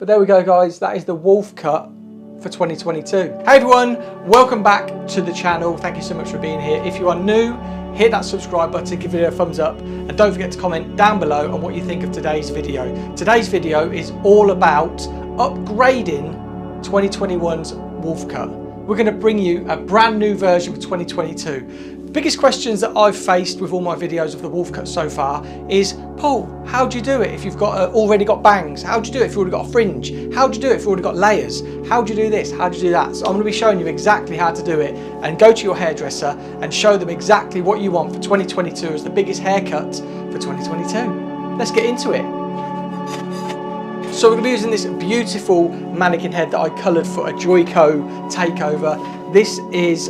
But there we go, guys, that is the wolf cut for 2022. Hey everyone, welcome back to the channel. Thank you so much for being here. If you are new, hit that subscribe button, give it a thumbs up, and don't forget to comment down below on what you think of today's video. Today's video is all about upgrading 2021's wolf cut. We're going to bring you a brand new version for 2022. The biggest questions that I've faced with all my videos of the wolf cut so far is, Paul, how do you do it if you've got already got bangs? How do you do it if you've already got a fringe? How do you do it if you've already got layers? How do you do this? How do you do that? So I'm going to be showing you exactly how to do it, and go to your hairdresser and show them exactly what you want for 2022 as the biggest haircut for 2022. Let's get into it. So we're going to be using this beautiful mannequin head that I coloured for a Joico takeover. This is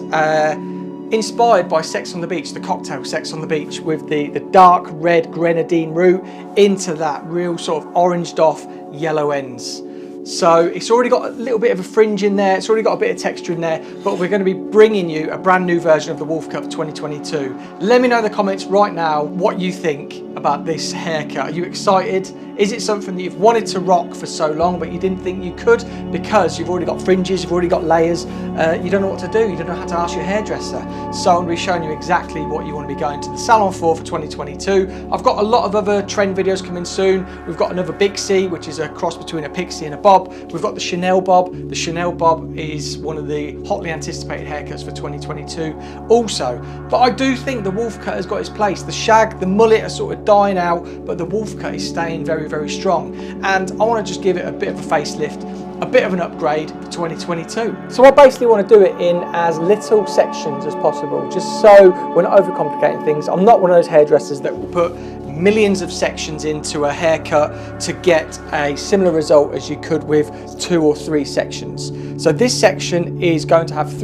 inspired by Sex on the Beach, the cocktail Sex on the Beach, with the dark red grenadine root into that real sort of oranged off yellow ends. So it's already got a little bit of a fringe in there, it's already got a bit of texture in there, but we're going to be bringing you a brand new version of the wolf cut for 2022. Let me know in the comments right now what you think about this haircut. Are you excited? Is it something that you've wanted to rock for so long but you didn't think you could because you've already got fringes, you've already got layers, you don't know what to do, you don't know how to ask your hairdresser? So I'm going to be showing you exactly what you want to be going to the salon for 2022. I've got a lot of other trend videos coming soon. We've got another Bixie, which is a cross between a pixie and a bob. We've got the Chanel bob. The Chanel bob is one of the hotly anticipated haircuts for 2022 also. But I do think the wolf cut has got its place. The shag, the mullet are sort of dying out, but the wolf cut is staying very, very strong. And I want to just give it a bit of a facelift, a bit of an upgrade for 2022. So I basically want to do it in as little sections as possible, just so we're not overcomplicating things. I'm not one of those hairdressers that will put millions of sections into a haircut to get a similar result as you could with 2 or 3 sections. So this section is going to have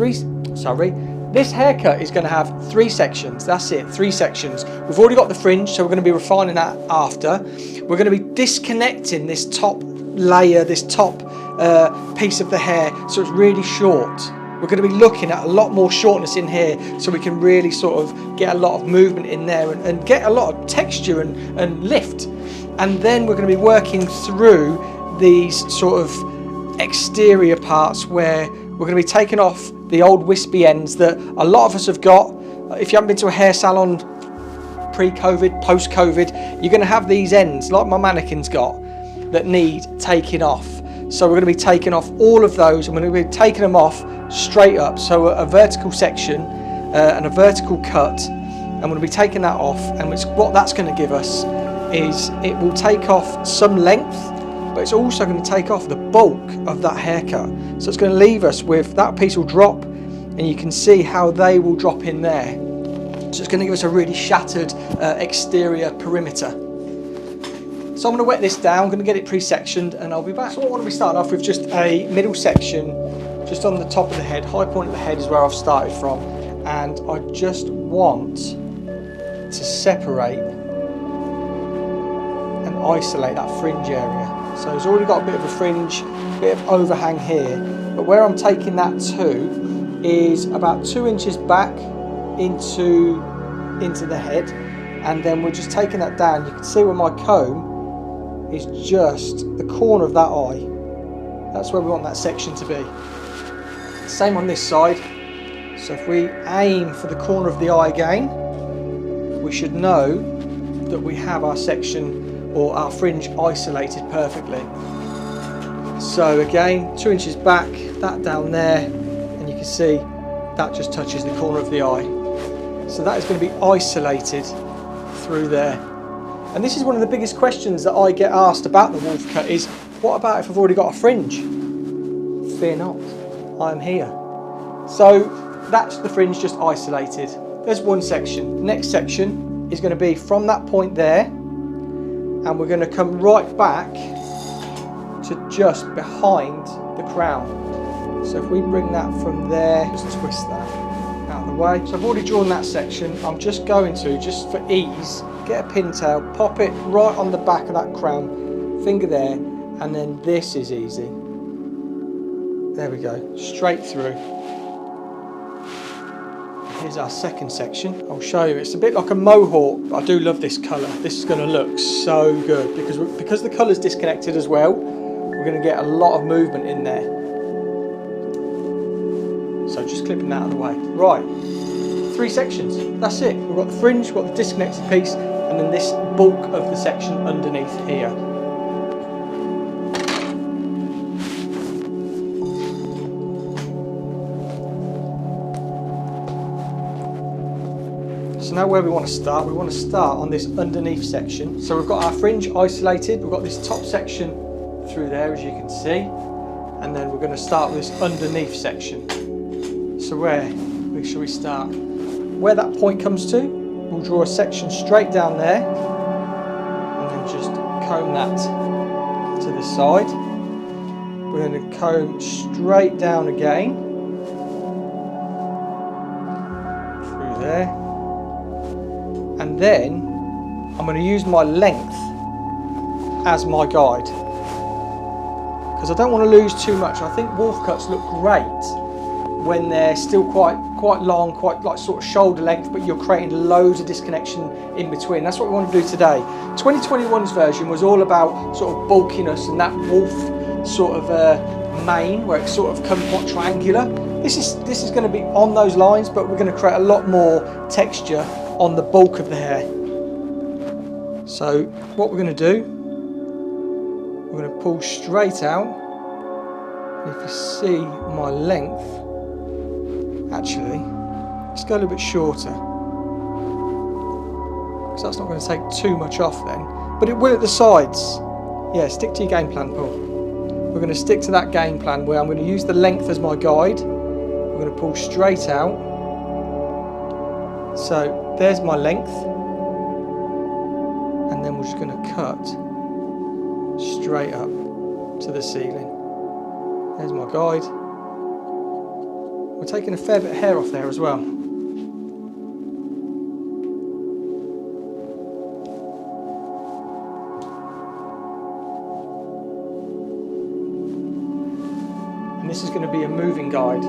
this haircut is going to have 3 sections. That's it, 3 sections. We've already got the fringe, so we're going to be refining that after. We're going to be disconnecting this top layer, this top piece of the hair, so it's really short. We're going to be looking at a lot more shortness in here, so we can really sort of get a lot of movement in there and get a lot of texture and lift. And then we're going to be working through these sort of exterior parts where we're going to be taking off the old wispy ends that a lot of us have got. If you haven't been to a hair salon pre-COVID, post-COVID, you're going to have these ends, like my mannequin's got, that need taking off. So we're going to be taking off all of those, and we're going to be taking them off straight up. So a vertical section and a vertical cut, and we're going to be taking that off. And what that's going to give us is it will take off some length, but it's also going to take off the bulk of that haircut. So it's going to leave us with that piece will drop, and you can see how they will drop in there. So it's going to give us a really shattered exterior perimeter. So I'm going to wet this down, I'm going to get it pre-sectioned, and I'll be back. So I want to be starting off with just a middle section, just on the top of the head. High point of the head is where I've started from, and I just want to separate and isolate that fringe area. So it's already got a bit of a fringe, a bit of overhang here, but where I'm taking that to is about 2 inches back into the head, and then we're just taking that down. You can see where my comb is just the corner of that eye. That's where we want that section to be. Same on this side. So if we aim for the corner of the eye again, we should know that we have our section or our fringe isolated perfectly. So again, 2 inches back, that down there, and you can see that just touches the corner of the eye. So that is going to be isolated through there. And this is one of the biggest questions that I get asked about the wolf cut is, what about if I've already got a fringe? Fear not, I am here. So that's the fringe just isolated. There's one section. Next section is going to be from that point there, and we're going to come right back to just behind the crown. So if we bring that from there, just twist that out of the way. So I've already drawn that section. I'm just going to, just for ease, get a pintail, pop it right on the back of that crown, finger there, and then this is easy. There we go, straight through. Here's our second section. I'll show you. It's a bit like a mohawk, but I do love this colour. This is going to look so good because the colour's disconnected as well. we're going to get a lot of movement in there. So just clipping that out of the way. Right, 3 sections, that's it. We've got the fringe, we've got the disconnected piece, and then this bulk of the section underneath here. So now where we want to start on this underneath section. So we've got our fringe isolated, we've got this top section through there as you can see, and then we're going to start with this underneath section. So where shall we start? Where that point comes to, we'll draw a section straight down there, and then just comb that to the side. We're going to comb straight down again, through there. And then I'm going to use my length as my guide, because I don't want to lose too much. I think wolf cuts look great when they're still quite long, quite like sort of shoulder length, but you're creating loads of disconnection in between. That's what we want to do today. 2021's version was all about sort of bulkiness and that wolf sort of mane where it sort of comes quite triangular. This is going to be on those lines, but we're going to create a lot more texture on the bulk of the hair. So what we're going to do, we're going to pull straight out. If you see my length, actually, let's go a little bit shorter, because that's not going to take too much off then, but it will at the sides. Yeah, stick to your game plan, Paul. We're going to stick to that game plan where I'm going to use the length as my guide. We're going to pull straight out. So there's my length, and then we're just going to cut straight up to the ceiling. There's my guide. We're taking a fair bit of hair off there as well. And this is going to be a moving guide.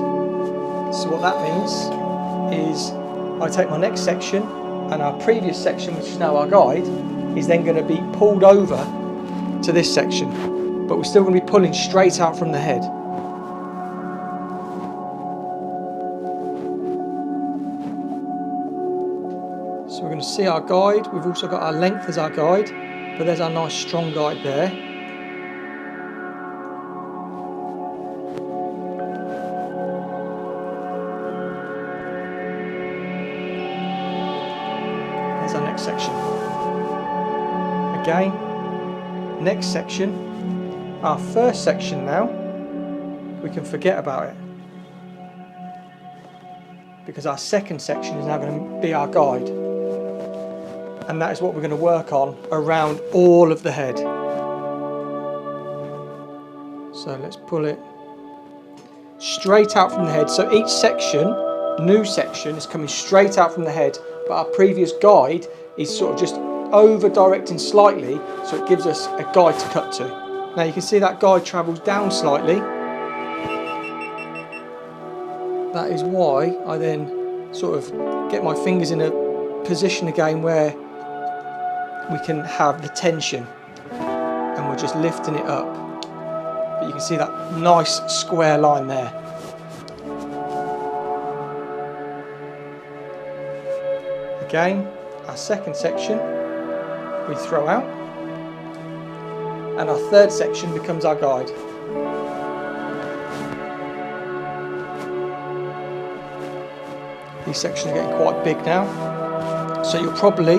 So what that means is I take my next section, and our previous section, which is now our guide, is then going to be pulled over to this section, but we're still going to be pulling straight out from the head. So we're going to see our guide. We've also got our length as our guide, but there's our nice strong guide there. There's our next section. Again, next section, our first section now, we can forget about it, because our second section is now going to be our guide, and that is what we're going to work on around all of the head. So let's pull it straight out from the head. So each section, new section, is coming straight out from the head, but our previous guide is sort of just over directing slightly, so it gives us a guide to cut to. Now you can see that guide travels down slightly. That is why I then sort of get my fingers in a position again where we can have the tension, and we're just lifting it up. But you can see that nice square line there. Again, our second section we throw out, and our third section becomes our guide. These sections are getting quite big now, so you'll probably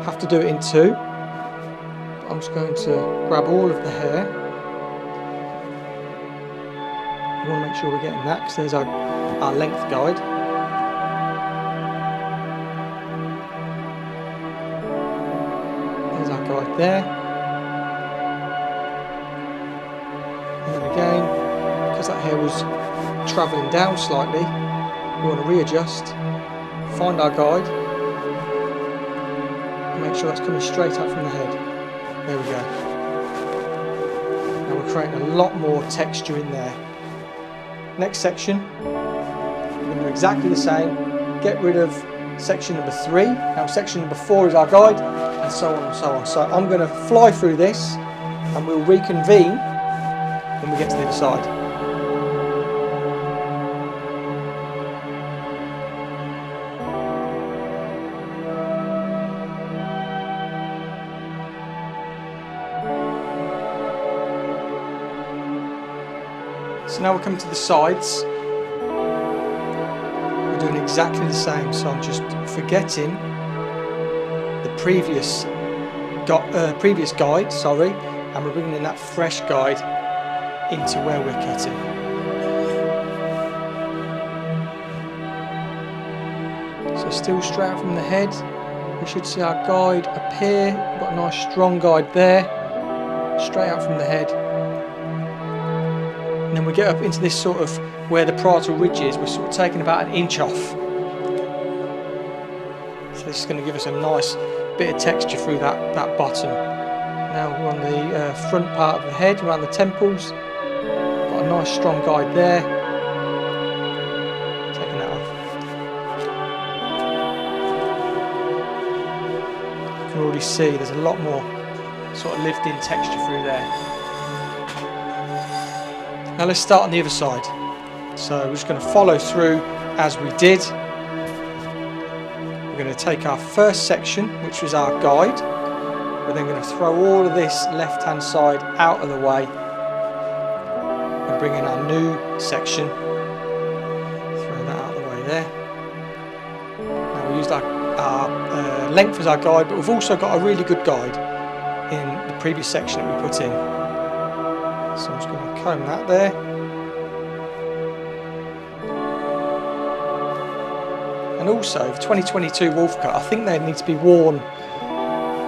have to do it in two. I'm just going to grab all of the hair. We want to make sure we're getting that, because there's our length guide. There's our guide there. And then again, because that hair was travelling down slightly, we want to readjust, find our guide, and make sure that's coming straight up from the head. There we go. Now we're creating a lot more texture in there. Next section, we're going to do exactly the same. Get rid of section number 3. Now section number 4 is our guide, and so on and so on. So I'm going to fly through this, and we'll reconvene when we get to the other side. So now we're coming to the sides. We're doing exactly the same, so I'm just forgetting the previous guide, and we're bringing in that fresh guide into where we're cutting. So still straight out from the head, we should see our guide appear. We've got a nice strong guide there, straight out from the head. And then we get up into this sort of where the parietal ridge is, we're sort of taking about an inch off. So this is going to give us a nice bit of texture through that bottom. Now we're on the front part of the head, around the temples. Got a nice strong guide there. Taking that off. You can already see there's a lot more sort of lived in texture through there. Now let's start on the other side. So we're just going to follow through as we did. We're going to take our first section, which was our guide. We're then going to throw all of this left hand side out of the way and bring in our new section. Throw that out of the way there. Now we used our length as our guide, but we've also got a really good guide in the previous section that we put in. So I'm just going to comb that there. And also, for 2022 wolf cut, I think they need to be worn,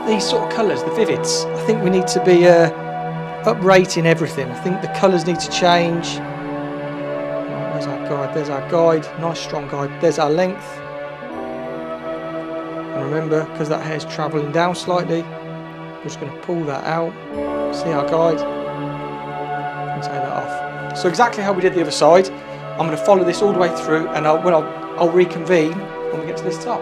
these sort of colours, the vivids. I think we need to be uprating everything. I think the colours need to change. Right, there's our guide, nice strong guide. There's our length. And remember, because that hair's travelling down slightly, we're just going to pull that out. See our guide. Take that off. So exactly how we did the other side, I'm going to follow this all the way through, and I'll reconvene when we get to this top.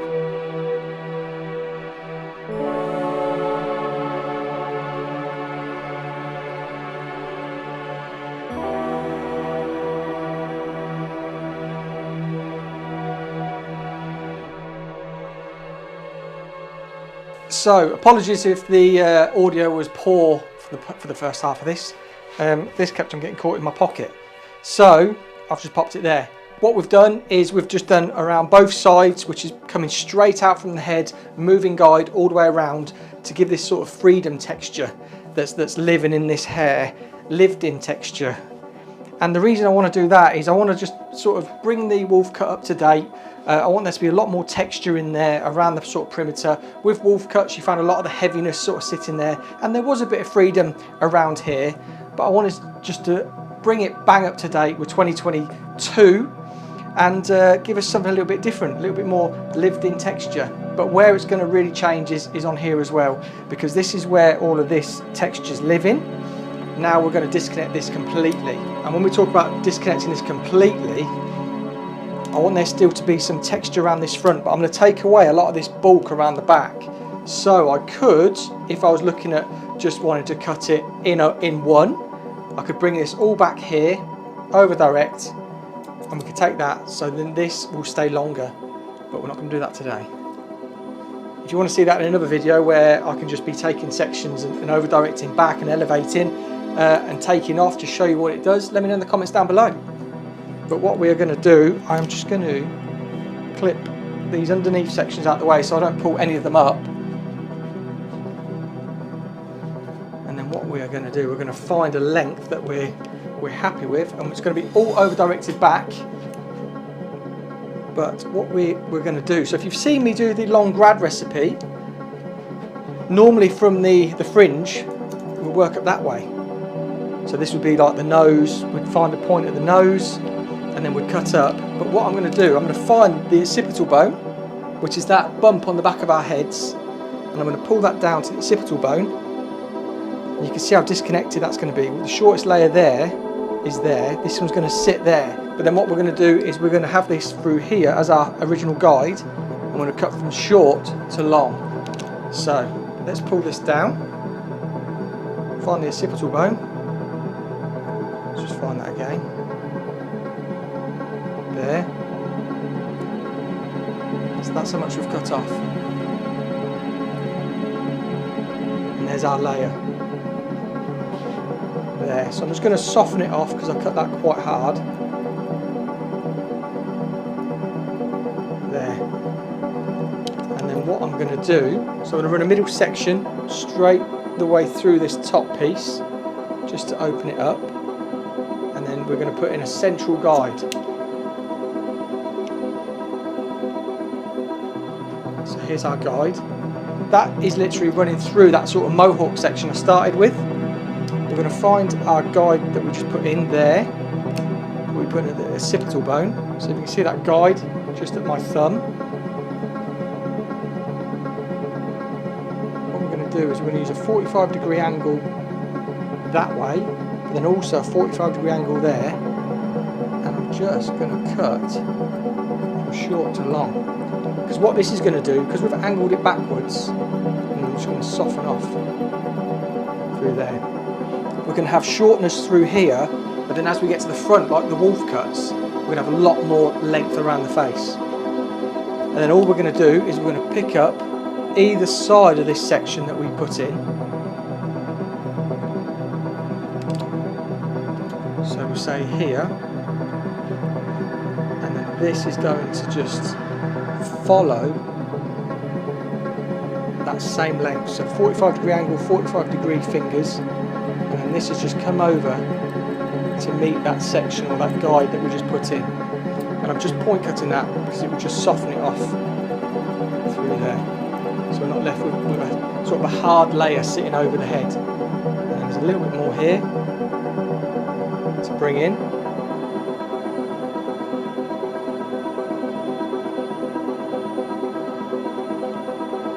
So apologies if the audio was poor for the first half of this. This kept on getting caught in my pocket, so I've just popped it there. What we've done is we've just done around both sides, which is coming straight out from the head, moving guide all the way around to give this sort of freedom texture that's living in this hair, lived in texture. And the reason I want to do that is I want to just sort of bring the wolf cut up to date. I want there to be a lot more texture in there around the sort of perimeter. With wolf cuts, you found a lot of the heaviness sort of sitting there, and there was a bit of freedom around here. But I wanted just to bring it bang up to date with 2022 and give us something a little bit different, a little bit more lived in texture. But where it's going to really change is on here as well, because this is where all of this textures live in. Now we're going to disconnect this completely. And when we talk about disconnecting this completely, I want there still to be some texture around this front, but I'm going to take away a lot of this bulk around the back. So I could, if I was looking at just wanting to cut it in one, I could bring this all back here, over direct, and we could take that, so then this will stay longer, but we're not going to do that today. If you want to see that in another video where I can just be taking sections and over directing back and elevating and taking off to show you what it does, let me know in the comments down below. But what we are going to do, I'm just going to clip these underneath sections out the way so I don't pull any of them up. And then what we are going to do, we're going to find a length that we're happy with, and it's going to be all over directed back. But what we're going to do, so if you've seen me do the long grad recipe, normally from the fringe we'll work up that way. So this would be like the nose, we'd find a point at the nose and then we'd cut up. But what I'm going to do, I'm going to find the occipital bone, which is that bump on the back of our heads, and I'm going to pull that down to the occipital bone. And you can see how disconnected that's going to be. The shortest layer there is there, this one's going to sit there. But then what we're going to do is we're going to have this through here as our original guide. I'm going to cut from short to long. So let's pull this down, find the occipital bone, find that again. There. So that's how much we've cut off. And there's our layer. There. So I'm just going to soften it off because I cut that quite hard. There. And then what I'm going to do, so I'm going to run a middle section straight the way through this top piece, just to open it up. And then we're going to put in a central guide. So here's our guide. That is literally running through that sort of mohawk section I started with. We're going to find our guide that we just put in there. We put in a occipital bone. So if you can see that guide just at my thumb. What we're going to do is we're going to use a 45-degree angle that way, but then also a 45-degree angle there. And I'm just going to cut from short to long. Because what this is going to do, because we've angled it backwards, and I'm just going to soften off through there. We're going to have shortness through here, but then as we get to the front, like the wolf cuts, we're going to have a lot more length around the face. And then all we're going to do is we're going to pick up either side of this section that we put in. So we'll say here, and then this is going to just follow that same length. So 45-degree angle, 45-degree fingers, and then this has just come over to meet that section or that guide that we just put in. And I'm just point cutting that because it will just soften it off through there. So we're not left with a sort of a hard layer sitting over the head. And there's a little bit more here to bring in.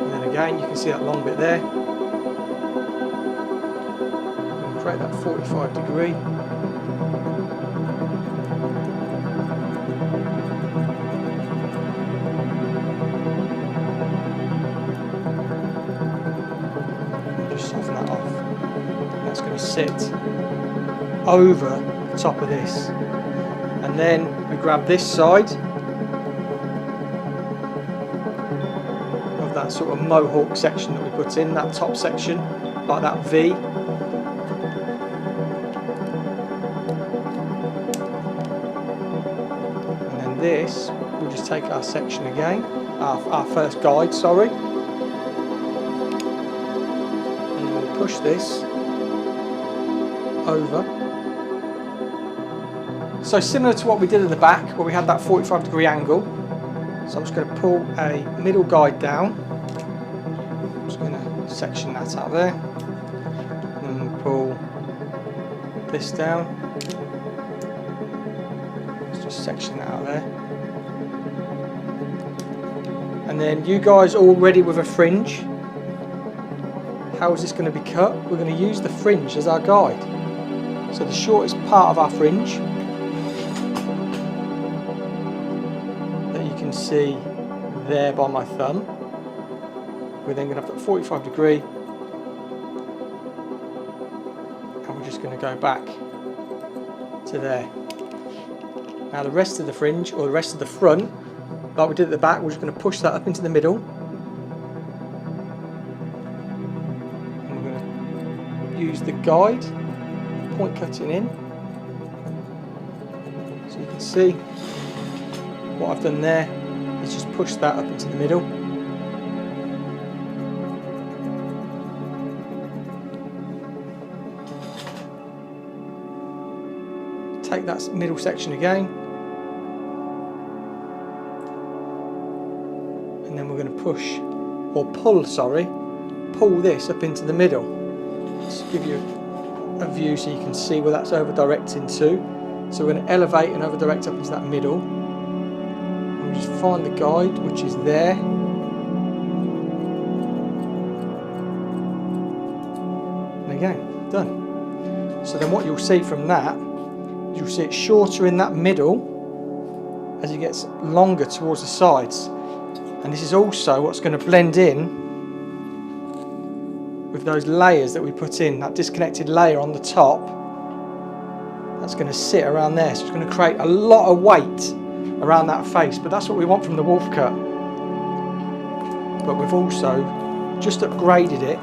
And then again, you can see that long bit there. And create that 45-degree. Soften that off. And that's going to sit over the top of this. And then we grab this side of that sort of mohawk section that we put in, that top section, like that V. And then this, we'll just take our section again, our first guide, sorry. Push this over. So similar to what we did at the back where we had that 45-degree angle. So I'm just going to pull a middle guide down. I'm just going to section that out there. And then pull this down. Let's just section that out there. And then you guys all ready with a fringe? How is this going to be cut? We're going to use the fringe as our guide. So the shortest part of our fringe that you can see there by my thumb. We're then going to have that 45-degree, and we're just going to go back to there. Now the rest of the fringe, or the rest of the front, like we did at the back, we're just going to push that up into the middle. Use the guide, point cutting in, so you can see what I've done there is just push that up into the middle. Take that middle section again, and then we're going to push, or pull this up into the middle. Just give you a view so you can see where that's over directing to. So we're going to elevate and over direct up into that middle. And we just find the guide, which is there. And again, done. So then what you'll see from that, you'll see it shorter in that middle as it gets longer towards the sides. And this is also what's going to blend in with those layers that we put in, that disconnected layer on the top. that's going to sit around there. So it's going to create a lot of weight around that face, but that's what we want from the wolf cut. But we've also just upgraded it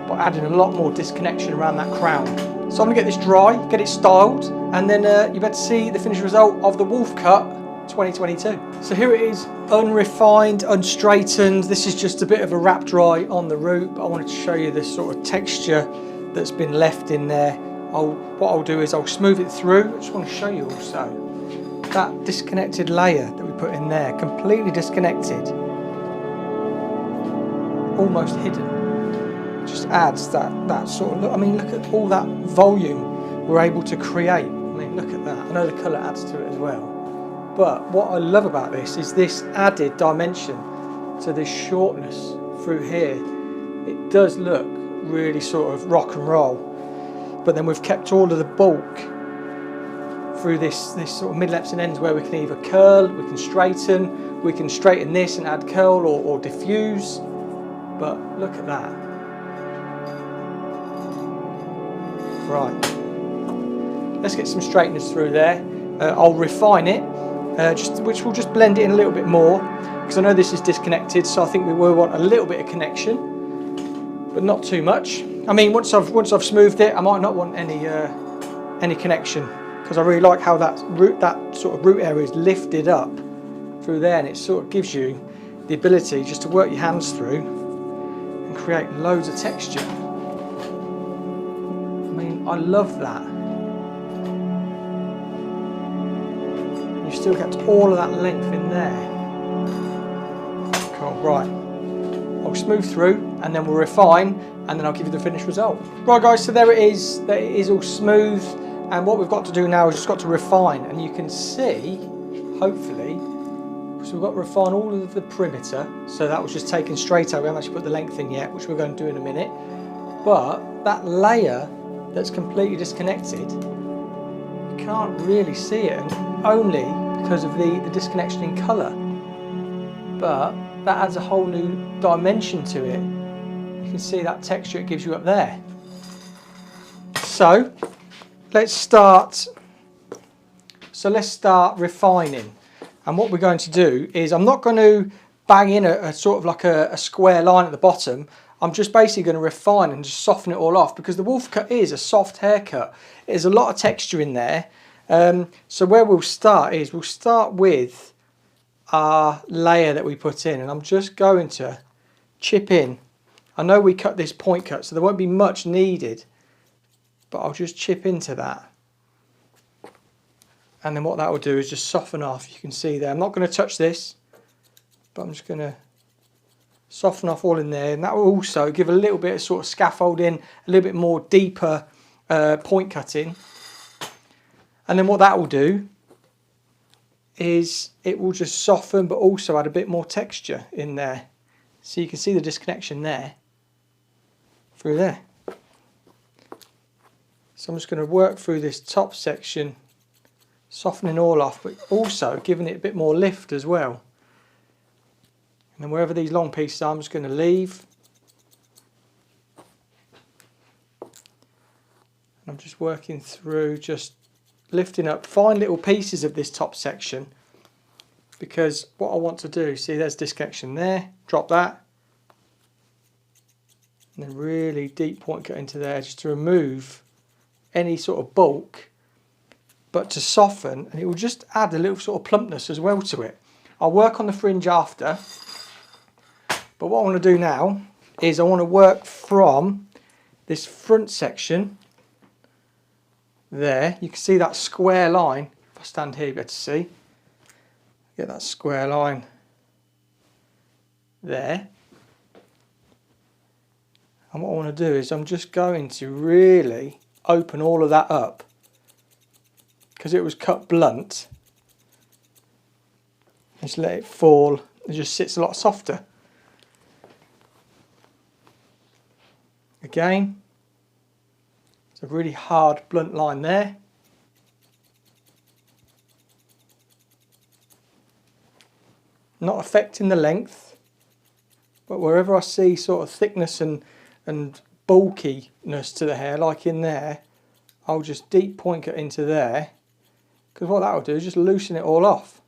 by adding a lot more disconnection around that crown. So I'm going to get this dry, get it styled, and then you better see the finished result of the wolf cut 2022. So here it is, unrefined, unstraightened. This is just a bit of a wrap dry on the root, but I wanted to show you this sort of texture that's been left in there. What I'll do is I'll smooth it through. I just want to show you also that disconnected layer that we put in there, completely disconnected, almost hidden. Just adds that sort of look. I mean, look at all that volume we're able to create. I mean, look at that. I know the colour adds to it as well. But what I love about this is this added dimension to this shortness through here. It does look really sort of rock and roll, but then we've kept all of the bulk through this sort of mid-leps and ends where we can either curl, we can straighten this and add curl or diffuse. But look at that. Right, let's get some straighteners through there. I'll refine it, which will just blend it in a little bit more, because I know this is disconnected, so I think we will want a little bit of connection, but not too much. I mean, once I've smoothed it, I might not want any connection, because I really like how that sort of root area is lifted up through there, and it sort of gives you the ability just to work your hands through and create loads of texture. I mean, I love that. You've still kept all of that length in there. Cool, right. I'll smooth through and then we'll refine, and then I'll give you the finished result. Right guys, so there it is. That it is all smooth, and what we've got to do now is just got to refine, and you can see, hopefully, so we've got to refine all of the perimeter. So that was just taken straight out. We haven't actually put the length in yet, which we're going to do in a minute. But that layer that's completely disconnected, you can't really see it, and only because of the disconnection in colour. But that adds a whole new dimension to it. You can see that texture it gives you up there. So let's start refining. And what we're going to do is, I'm not going to bang in a sort of like a square line at the bottom. I'm just basically going to refine and just soften it all off, because the wolf cut is a soft haircut. There's a lot of texture in there. So where we'll start is, we'll start with our layer that we put in, and I'm just going to chip in. I know we cut this point cut, so there won't be much needed, but I'll just chip into that. And then what that will do is just soften off. You can see there, I'm not going to touch this, but I'm just going to soften off all in there, and that will also give a little bit of sort of scaffolding, a little bit more deeper point cutting. And then what that will do is it will just soften, but also add a bit more texture in there. So you can see the disconnection there, through there. So I'm just going to work through this top section, softening all off, but also giving it a bit more lift as well. And then wherever these long pieces are, I'm just going to leave. And I'm just working through, just lifting up fine little pieces of this top section, because what I want to do, see there's disconnection there, drop that, and then really deep point cut into there, just to remove any sort of bulk, but to soften, and it will just add a little sort of plumpness as well to it. I'll work on the fringe after, but what I want to do now is I want to work from this front section there. You can see that square line. If I stand here, you better see. Get that square line there. And what I want to do is I'm just going to really open all of that up, because it was cut blunt. Just let it fall. It just sits a lot softer. Again, it's a really hard blunt line there. Not affecting the length, but wherever I see sort of thickness and bulkiness to the hair, like in there, I'll just deep point cut into there, because what that will do is just loosen it all off.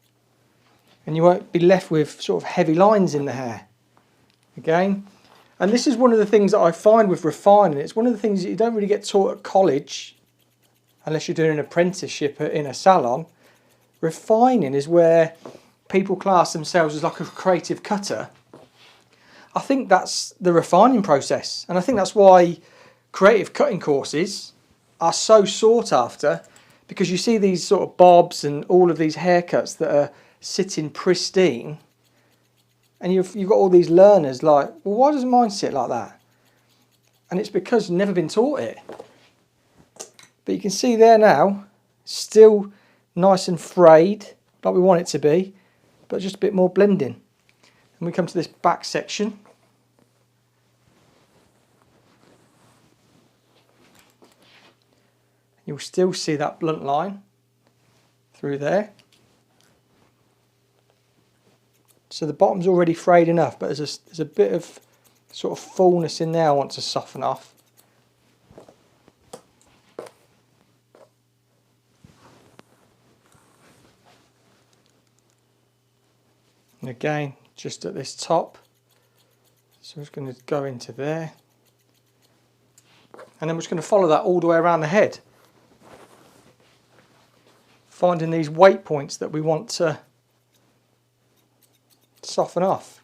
And you won't be left with sort of heavy lines in the hair. Again, and this is one of the things that I find with refining. It's one of the things that you don't really get taught at college, unless you're doing an apprenticeship in a salon. Refining is where people class themselves as like a creative cutter. I think that's the refining process, and I think that's why creative cutting courses are so sought after, because you see these sort of bobs and all of these haircuts that are sitting pristine, and you've got all these learners like, well, why doesn't mine sit like that? And it's because you've never been taught it. But you can see there now, still nice and frayed like we want it to be, but just a bit more blending. And we come to this back section. You'll still see that blunt line through there. So the bottom's already frayed enough, but there's a bit of sort of fullness in there I want to soften off. And again, just at this top. So I'm just going to go into there. And then we're just going to follow that all the way around the head. Finding these weight points that we want to soften off.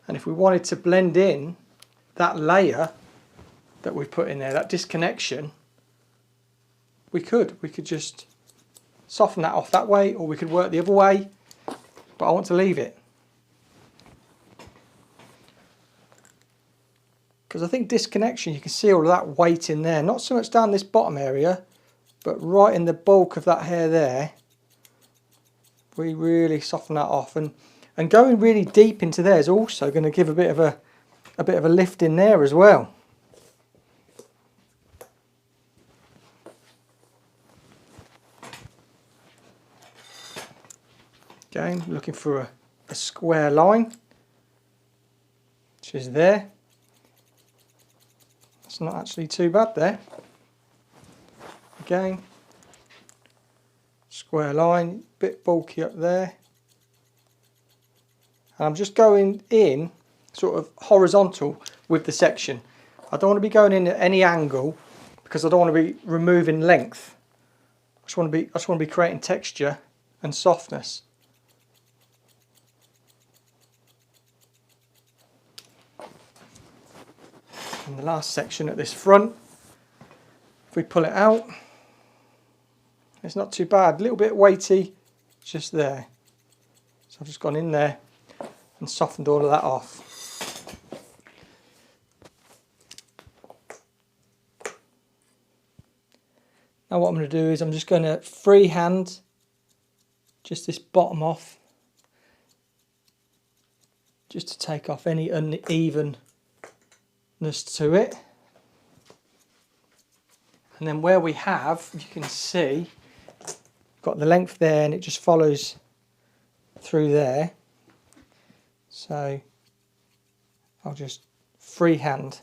And if we wanted to blend in that layer that we've put in there, that disconnection, we could just soften that off that way, or we could work the other way, but I want to leave it. Because I think disconnection, you can see all of that weight in there, not so much down this bottom area, but right in the bulk of that hair there. We really soften that off, and going really deep into there is also going to give a bit of a lift in there as well. Again, looking for a square line, which is there. It's not actually too bad there. Again, square line, bit bulky up there. And I'm just going in sort of horizontal with the section. I don't want to be going in at any angle, because I don't want to be removing length. I just want to be creating texture and softness. And the last section at this front, if we pull it out, it's not too bad. A little bit weighty, just there. So I've just gone in there and softened all of that off. Now what I'm going to do is I'm just going to freehand just this bottom off, just to take off any unevenness to it. And then where we have, you can see, got the length there, and it just follows through there. So I'll just freehand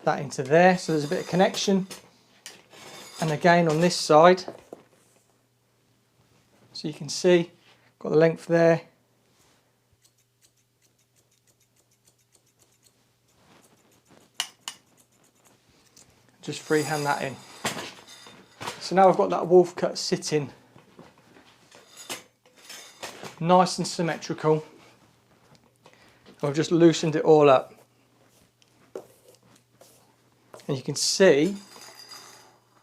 that into there, so there's a bit of connection. And again on this side, so you can see, got the length there. Just freehand that in. So now I've got that wolf cut sitting nice and symmetrical. I've just loosened it all up. And you can see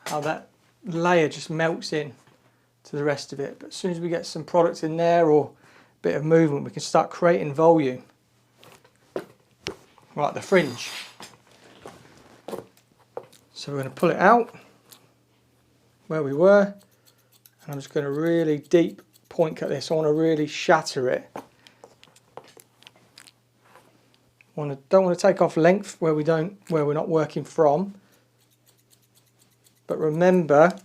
how that layer just melts in to the rest of it. But as soon as we get some product in there or a bit of movement, we can start creating volume. Like the fringe. So we're going to pull it out where we were, and I'm just going to really deep point cut this. I want to really shatter it. Don't want to take off length where we're not working from. But remember,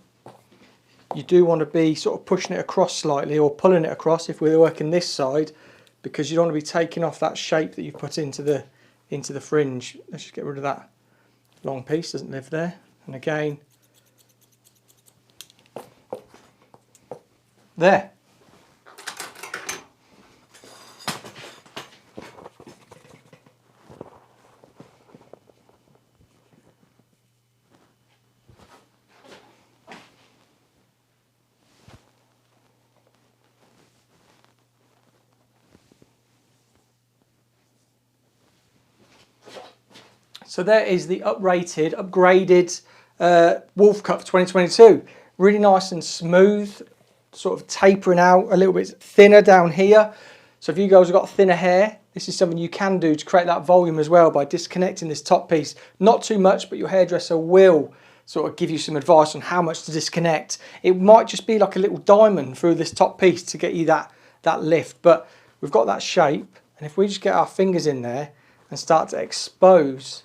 you do want to be sort of pushing it across slightly, or pulling it across if we're working this side, because you don't want to be taking off that shape that you've put into the fringe. Let's just get rid of that long piece, doesn't live there. And again, there. So there is the upgraded Wolf Cut for 2022. Really nice and smooth, sort of tapering out a little bit thinner down here. So if you guys have got thinner hair, this is something you can do to create that volume as well by disconnecting this top piece. Not too much, but your hairdresser will sort of give you some advice on how much to disconnect. It might just be like a little diamond through this top piece to get you that lift, but we've got that shape, and if we just get our fingers in there and start to expose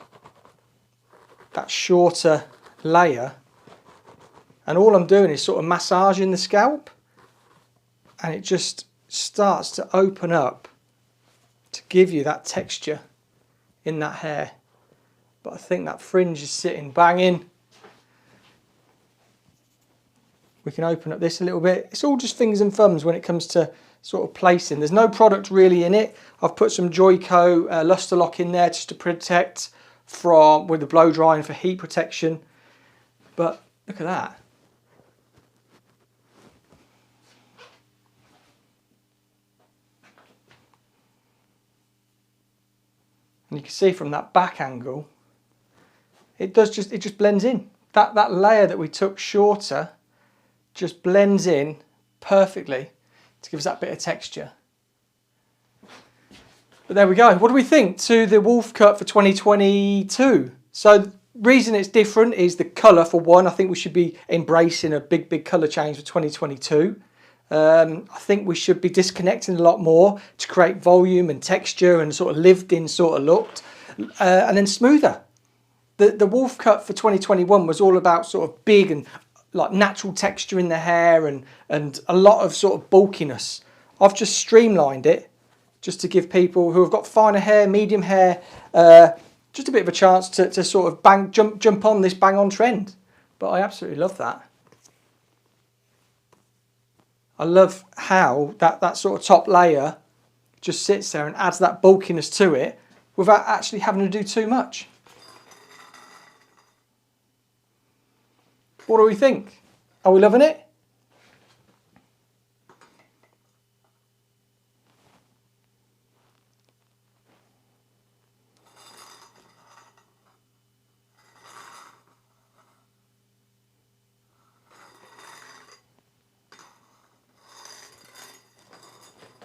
that shorter layer, and all I'm doing is sort of massaging the scalp, and it just starts to open up to give you that texture in that hair. But I think that fringe is sitting banging. We can open up this a little bit. It's all just fingers and thumbs when it comes to sort of placing. There's no product really in it. I've put some Joico luster lock in there just to protect with the blow drying for heat protection. But look at that. And you can see from that back angle, it just blends in. That layer that we took shorter just blends in perfectly to give us that bit of texture. But there we go. What do we think to the Wolf Cut for 2022? So the reason it's different is the colour, for one. I think we should be embracing a big colour change for 2022. I think we should be disconnecting a lot more to create volume and texture and sort of lived-in sort of look, and then smoother. The Wolf Cut for 2021 was all about sort of big and like natural texture in the hair and a lot of sort of bulkiness. I've just streamlined it just to give people who have got finer hair, medium hair, just a bit of a chance to sort of jump on this bang on trend. But I absolutely love that. I love how that sort of top layer just sits there and adds that bulkiness to it without actually having to do too much. What do we think? Are we loving it?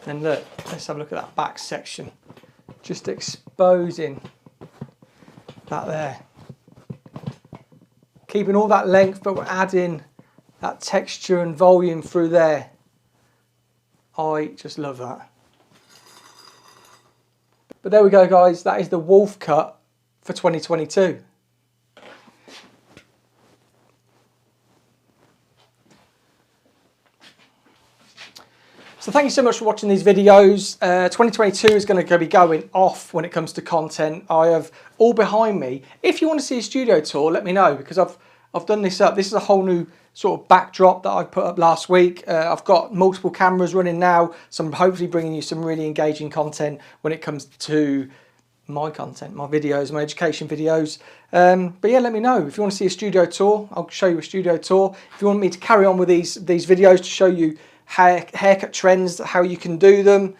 And look, let's have a look at that back section. Just exposing that there. Keeping all that length, but we're adding that texture and volume through there. I just love that. But there we go, guys. That is the Wolf Cut for 2022. So thank you so much for watching these videos. 2022 is going to be going off when it comes to content. I have all behind me. If you want to see a studio tour, let me know, because I've done this up. This is a whole new sort of backdrop that I put up last week. I've got multiple cameras running now, so I'm hopefully bringing you some really engaging content when it comes to my content, my videos, my education videos. But yeah, let me know if you want to see a studio tour. I'll show you a studio tour. If you want me to carry on with these videos to show you haircut trends, how you can do them,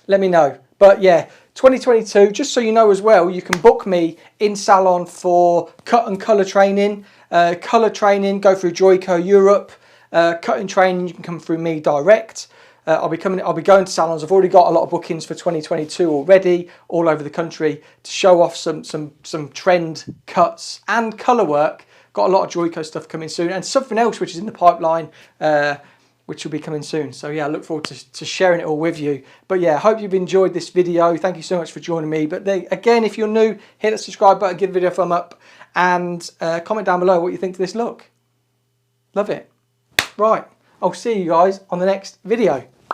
let me know. But yeah, 2022, just so you know as well, you can book me in Salon for cut and colour training. Colour training, go through Joico Europe. Cutting training, you can come through me direct. I'll be going to Salons. I've already got a lot of bookings for 2022 already, all over the country, to show off some trend cuts and colour work. Got a lot of Joico stuff coming soon, and something else which is in the pipeline, which will be coming soon. So yeah, I look forward to sharing it all with you. But yeah, I hope you've enjoyed this video. Thank you so much for joining me. But again, if you're new, hit the subscribe button, give the video a thumb up, and comment down below what you think to this look. Love it. Right, I'll see you guys on the next video.